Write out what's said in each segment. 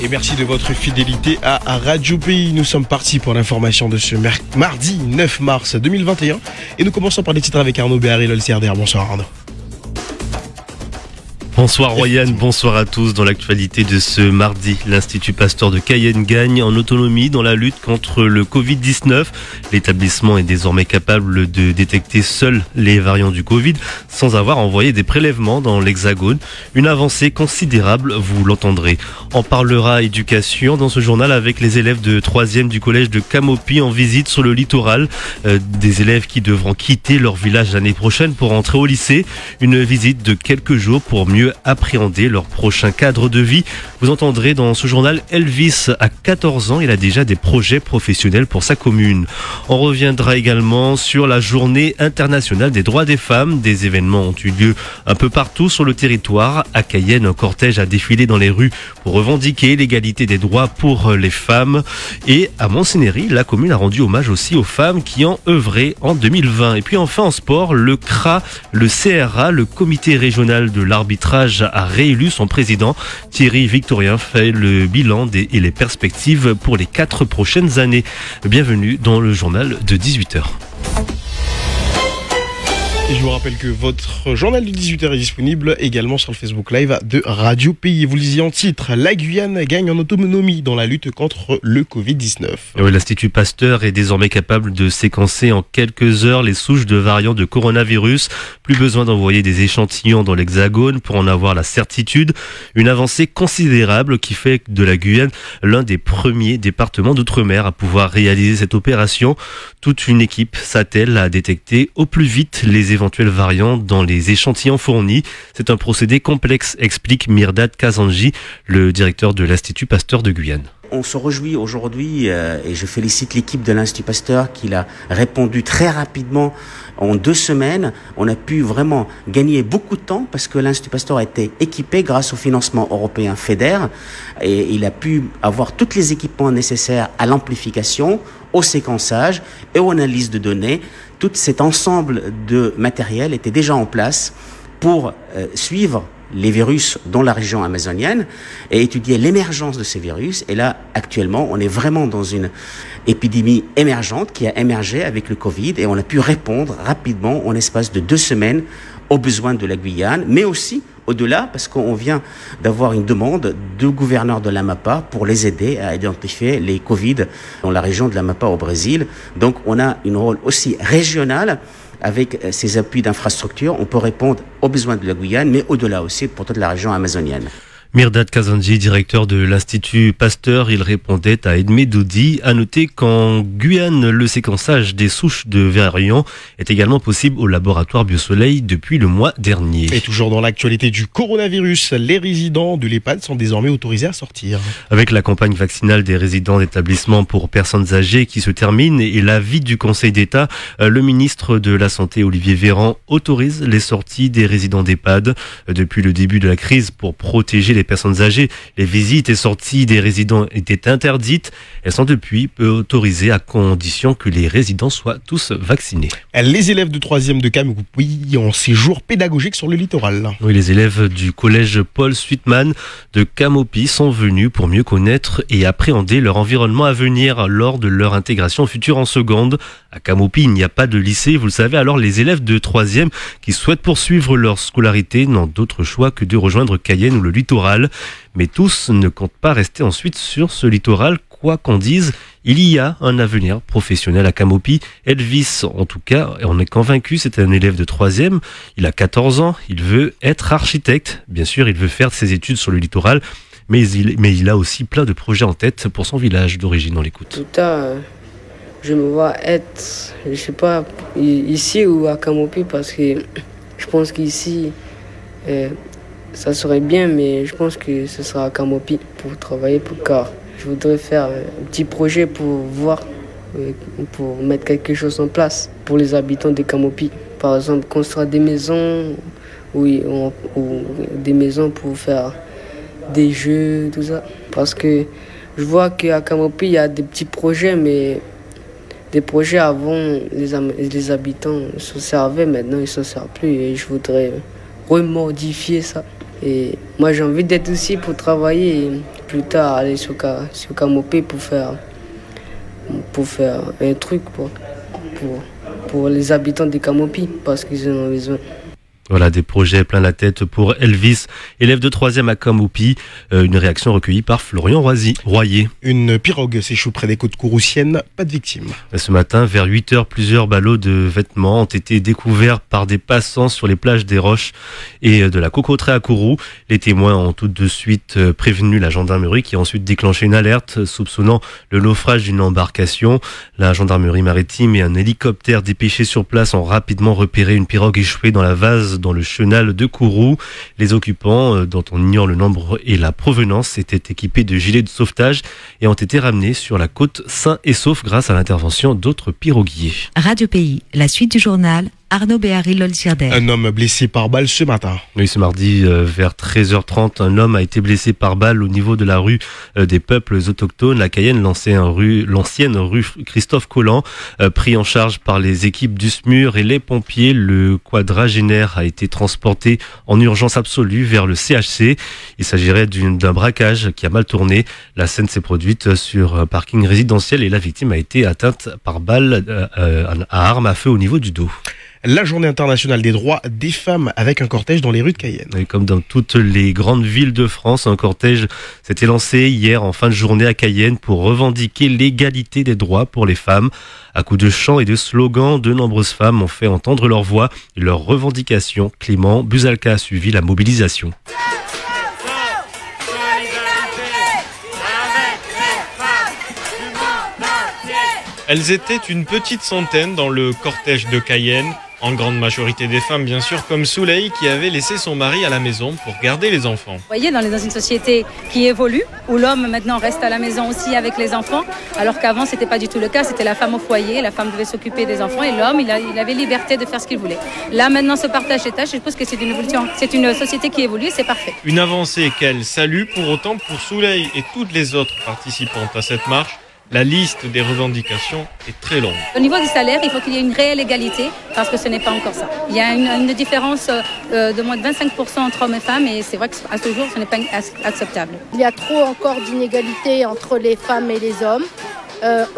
Et merci de votre fidélité à Radio Pays. Nous sommes partis pour l'information de ce mardi 9 mars 2021. Et nous commençons par les titres avec Arnaud Béharé, l'OLCRDR. Bonsoir Arnaud. Bonsoir Royan, bonsoir à tous. Dans l'actualité de ce mardi, l'Institut Pasteur de Cayenne gagne en autonomie dans la lutte contre le Covid-19. L'établissement est désormais capable de détecter seul les variants du Covid sans avoir envoyé des prélèvements dans l'Hexagone. Une avancée considérable, vous l'entendrez. On parlera éducation dans ce journal avec les élèves de 3e du collège de Camopi en visite sur le littoral. Des élèves qui devront quitter leur village l'année prochaine pour entrer au lycée. Une visite de quelques jours pour mieux appréhender leur prochain cadre de vie. Vous entendrez dans ce journal Elvis, à 14 ans, il a déjà des projets professionnels pour sa commune. On reviendra également sur la journée internationale des droits des femmes. Des événements ont eu lieu un peu partout sur le territoire. À Cayenne, un cortège a défilé dans les rues pour revendiquer l'égalité des droits pour les femmes. Et à Montsenoiri, la commune a rendu hommage aussi aux femmes qui ont œuvré en 2020. Et puis enfin en sport, le CRA, le CRA, le comité régional de l'arbitrage, a réélu son président. Thierry Victorien fait le bilan et les perspectives pour les 4 prochaines années. Bienvenue dans le journal de 18h. Et je vous rappelle que votre journal de 18h est disponible également sur le Facebook Live de Radio Pays. Vous lisiez en titre, la Guyane gagne en autonomie dans la lutte contre le Covid-19. Oui, l'Institut Pasteur est désormais capable de séquencer en quelques heures les souches de variants de coronavirus. Plus besoin d'envoyer des échantillons dans l'Hexagone pour en avoir la certitude. Une avancée considérable qui fait de la Guyane l'un des premiers départements d'outre-mer à pouvoir réaliser cette opération. Toute une équipe s'attelle à détecter au plus vite les éventuels variants dans les échantillons fournis. C'est un procédé complexe, explique Mirdad Kazanji, le directeur de l'Institut Pasteur de Guyane. On se réjouit aujourd'hui et je félicite l'équipe de l'Institut Pasteur qui a répondu très rapidement. En 2 semaines, on a pu vraiment gagner beaucoup de temps parce que l'Institut Pasteur a été équipé grâce au financement européen FEDER et il a pu avoir tous les équipements nécessaires à l'amplification, au séquençage et aux analyses de données. Tout cet ensemble de matériel était déjà en place pour suivre les virus dans la région amazonienne et étudier l'émergence de ces virus. Et là, actuellement, on est vraiment dans une épidémie émergente qui a émergé avec le Covid et on a pu répondre rapidement en l'espace de 2 semaines aux besoins de la Guyane, mais aussi au-delà, parce qu'on vient d'avoir une demande du gouverneur de l'Amapá pour les aider à identifier les Covid dans la région de l'Amapá au Brésil. Donc, on a un rôle aussi régional. Avec ces appuis d'infrastructure, on peut répondre aux besoins de la Guyane, mais au-delà aussi pour toute la région amazonienne. Mirdad Kazanji, directeur de l'Institut Pasteur, il répondait à Edmé Doudi. À noter qu'en Guyane, le séquençage des souches de variants est également possible au laboratoire Biosoleil depuis le mois dernier. Et toujours dans l'actualité du coronavirus, les résidents de l'EHPAD sont désormais autorisés à sortir. Avec la campagne vaccinale des résidents d'établissements pour personnes âgées qui se termine et l'avis du Conseil d'État, le ministre de la Santé, Olivier Véran, autorise les sorties des résidents d'EHPAD. Depuis le début de la crise, pour protéger les personnes âgées, les visites et sorties des résidents étaient interdites. Elles sont depuis peu autorisées à condition que les résidents soient tous vaccinés. Les élèves de 3e de Camopi ont séjour pédagogique sur le littoral. Oui, les élèves du collège Paul Sweetman de Camopi sont venus pour mieux connaître et appréhender leur environnement à venir lors de leur intégration future en seconde. À Camopi, il n'y a pas de lycée, vous le savez, alors les élèves de 3e qui souhaitent poursuivre leur scolarité n'ont d'autre choix que de rejoindre Cayenne ou le littoral. Mais tous ne comptent pas rester ensuite sur ce littoral, quoi qu'on dise. Il y a un avenir professionnel à Camopi. Elvis, en tout cas, on est convaincu, c'est un élève de 3e. Il a 14 ans, il veut être architecte. Bien sûr, il veut faire ses études sur le littoral, mais il a aussi plein de projets en tête pour son village d'origine. On l'écoute. Tout tard, je me vois être, je sais pas, ici ou à Camopi, parce que je pense qu'ici, ça serait bien, mais je pense que ce sera à Camopi pour travailler, car je voudrais faire un petit projet pour voir, pour mettre quelque chose en place pour les habitants de Camopi. Par exemple, construire des maisons, ou des maisons pour faire des jeux, tout ça. Parce que je vois qu'à Camopi, il y a des petits projets, mais des projets avant, les habitants s'en servaient, maintenant ils ne s'en servent plus, et je voudrais remodifier ça. Et moi j'ai envie d'être aussi pour travailler plus tard aller sur Kamopé pour faire un truc pour les habitants de Kamopi parce qu'ils en ont besoin. Voilà, des projets plein la tête pour Elvis, élève de 3e à Kamoupi. Une réaction recueillie par Florian Royer. Une pirogue s'échoue près des côtes kouroussiennes, pas de victimes. Ce matin, vers 8h, plusieurs ballots de vêtements ont été découverts par des passants sur les plages des Roches et de la Cocoterie à Kourou. Les témoins ont tout de suite prévenu la gendarmerie qui a ensuite déclenché une alerte soupçonnant le naufrage d'une embarcation. La gendarmerie maritime et un hélicoptère dépêché sur place ont rapidement repéré une pirogue échouée dans la vase dans le chenal de Kourou. Les occupants, dont on ignore le nombre et la provenance, étaient équipés de gilets de sauvetage et ont été ramenés sur la côte sains et saufs grâce à l'intervention d'autres piroguiers. Radio Pays, la suite du journal. Arnaud Béhari-Lolsirdel. Un homme blessé par balle ce matin. Oui, ce mardi, vers 13h30, un homme a été blessé par balle au niveau de la rue des peuples autochtones, la Cayenne, l'ancienne rue Christophe Collant, pris en charge par les équipes du SMUR et les pompiers. Le quadragénaire a été transporté en urgence absolue vers le CHC. Il s'agirait d'un braquage qui a mal tourné. La scène s'est produite sur un parking résidentiel et la victime a été atteinte par balle à arme à feu au niveau du dos. La journée internationale des droits des femmes avec un cortège dans les rues de Cayenne. Et comme dans toutes les grandes villes de France, un cortège s'était lancé hier en fin de journée à Cayenne pour revendiquer l'égalité des droits pour les femmes. À coups de chants et de slogans, de nombreuses femmes ont fait entendre leur voix et leurs revendications. Clément Buzalka a suivi la mobilisation. Elles étaient une petite centaine dans le cortège de Cayenne. En grande majorité des femmes, bien sûr, comme Souley, qui avait laissé son mari à la maison pour garder les enfants. Vous voyez, dans une société qui évolue, où l'homme maintenant reste à la maison aussi avec les enfants, alors qu'avant, c'était pas du tout le cas. C'était la femme au foyer, la femme devait s'occuper des enfants et l'homme, il avait liberté de faire ce qu'il voulait. Là, maintenant, ce partage des tâches, je pense que c'est une évolution. C'est une société qui évolue, c'est parfait. Une avancée qu'elle salue, pour autant, pour Souley et toutes les autres participantes à cette marche. La liste des revendications est très longue. Au niveau du salaire, il faut qu'il y ait une réelle égalité parce que ce n'est pas encore ça. Il y a une différence de moins de 25% entre hommes et femmes et c'est vrai qu'à ce jour, ce n'est pas acceptable. Il y a trop encore d'inégalités entre les femmes et les hommes.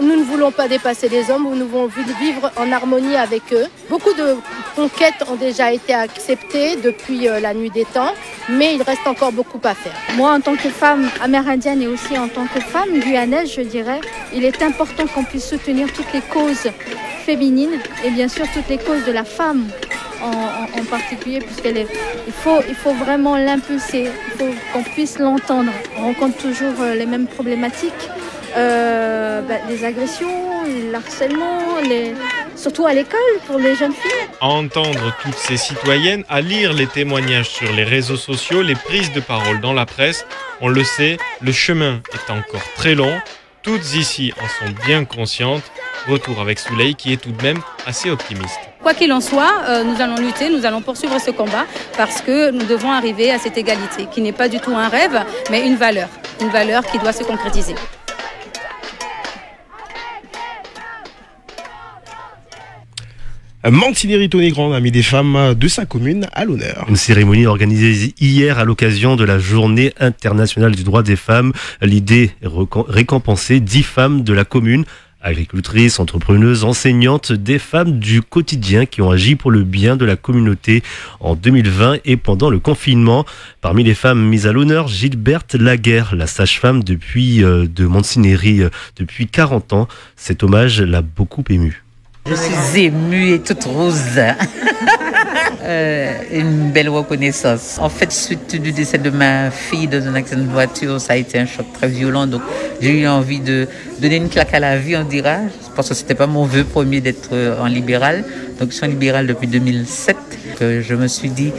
Nous ne voulons pas dépasser les hommes, nous voulons vivre en harmonie avec eux. Beaucoup de conquêtes ont déjà été acceptées depuis la nuit des temps, mais il reste encore beaucoup à faire. Moi, en tant que femme amérindienne et aussi en tant que femme guyanaise, je dirais, il est important qu'on puisse soutenir toutes les causes féminines et bien sûr toutes les causes de la femme en particulier, il faut vraiment l'impulser, il faut qu'on puisse l'entendre. On rencontre toujours les mêmes problématiques. Les agressions, l'harcèlement, surtout à l'école pour les jeunes filles. À entendre toutes ces citoyennes, à lire les témoignages sur les réseaux sociaux, les prises de parole dans la presse, on le sait, le chemin est encore très long. Toutes ici en sont bien conscientes. Retour avec Souley qui est tout de même assez optimiste. Quoi qu'il en soit, nous allons lutter, nous allons poursuivre ce combat parce que nous devons arriver à cette égalité qui n'est pas du tout un rêve, mais une valeur qui doit se concrétiser. Mantineri-Tonnay-Grande a mis des femmes de sa commune à l'honneur. Une cérémonie organisée hier à l'occasion de la Journée internationale du droit des femmes. L'idée est récompenser 10 femmes de la commune, agricultrices, entrepreneuses, enseignantes, des femmes du quotidien qui ont agi pour le bien de la communauté en 2020 et pendant le confinement. Parmi les femmes mises à l'honneur, Gilberte Laguerre, la sage-femme de Mantineri depuis 40 ans. Cet hommage l'a beaucoup émue. Je suis émue et toute rose. Une belle reconnaissance. En fait, suite du décès de ma fille dans un accident de voiture, ça a été un choc très violent. Donc, j'ai eu envie de donner une claque à la vie, on dira. Parce que c'était pas mon vœu premier d'être en libéral. Donc, je suis en libéral depuis 2007. Je me suis dit,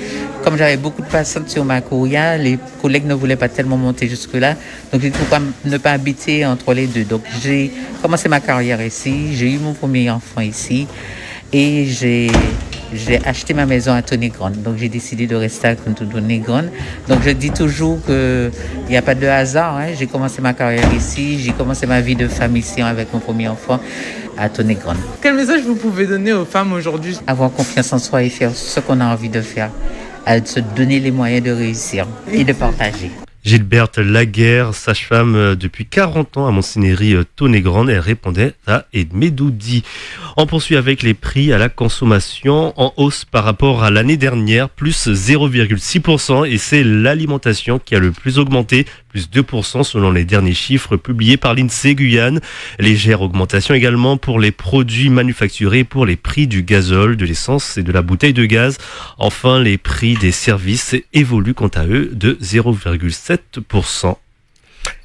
comme j'avais beaucoup de patientes sur ma courrière, les collègues ne voulaient pas tellement monter jusque-là. Donc, j'ai dit pourquoi ne pas habiter entre les deux. Donc, j'ai commencé ma carrière ici. J'ai eu mon premier enfant ici. Et j'ai acheté ma maison à Tonnay-Grande. Donc, j'ai décidé de rester à Tonnay-Grande. Donc, je dis toujours qu'il n'y a pas de hasard. J'ai commencé ma carrière ici. J'ai commencé ma vie de femme ici avec mon premier enfant à Tonnay-Grande. Quel message vous pouvez donner aux femmes aujourd'hui? Avoir confiance en soi et faire ce qu'on a envie de faire. À se donner les moyens de réussir et de partager. Gilberte Laguerre, sage-femme depuis 40 ans à Montsinéry Tonnet-Grande, elle répondait à Edmedoudi. On poursuit avec les prix à la consommation en hausse par rapport à l'année dernière, plus 0,6%, et c'est l'alimentation qui a le plus augmenté, plus 2% selon les derniers chiffres publiés par l'INSEE Guyane. Légère augmentation également pour les produits manufacturés, pour les prix du gazole, de l'essence et de la bouteille de gaz. Enfin, les prix des services évoluent quant à eux de 0,7%.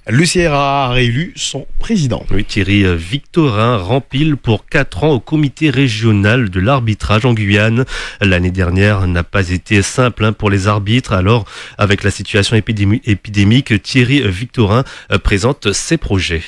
L'UCRA a réélu son président. Oui, Thierry Victorin rempile pour 4 ans au comité régional de l'arbitrage en Guyane. L'année dernière n'a pas été simple pour les arbitres. Alors, avec la situation épidémique, Thierry Victorin présente ses projets.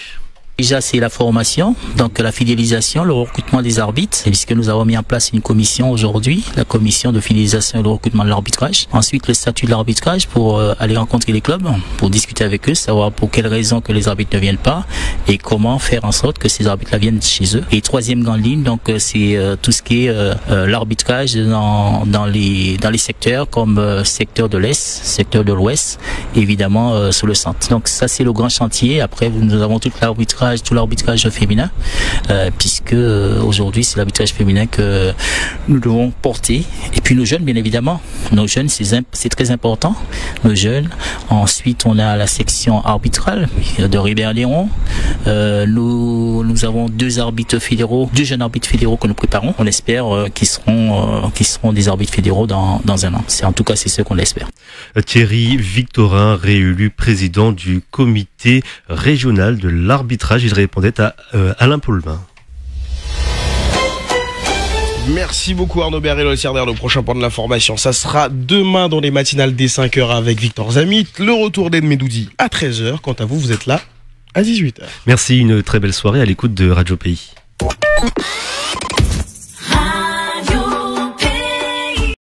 Déjà, c'est la formation, donc la fidélisation, le recrutement des arbitres, puisque nous avons mis en place une commission aujourd'hui, la commission de fidélisation et de recrutement de l'arbitrage. Ensuite, le statut de l'arbitrage pour aller rencontrer les clubs, pour discuter avec eux, savoir pour quelles raisons que les arbitres ne viennent pas et comment faire en sorte que ces arbitres-là viennent chez eux. Et troisième grande ligne, donc c'est tout ce qui est l'arbitrage dans les secteurs comme secteur de l'Est, secteur de l'Ouest, évidemment sur le centre. Donc ça, c'est le grand chantier. Après, nous avons tout l'arbitrage féminin, puisque aujourd'hui c'est l'arbitrage féminin que nous devons porter. Et puis nos jeunes, bien évidemment, nos jeunes, c'est très important. Nos jeunes. Ensuite, on a la section arbitrale de Ribert-Léon. Nous avons deux jeunes arbitres fédéraux que nous préparons. On espère qu'ils seront des arbitres fédéraux dans un an. En tout cas, c'est ce qu'on espère. Thierry Victorin, réélu président du comité régional de l'arbitrage. Il répondait à Alain Poulvin. Merci beaucoup Arnaud Béarel, le prochain point de l'information. Ça sera demain dans les matinales dès 5h avec Victor Zamit. Le retour d'Edmedoudi à 13h. Quant à vous, vous êtes là à 18h. Merci, une très belle soirée à l'écoute de Radio Pays.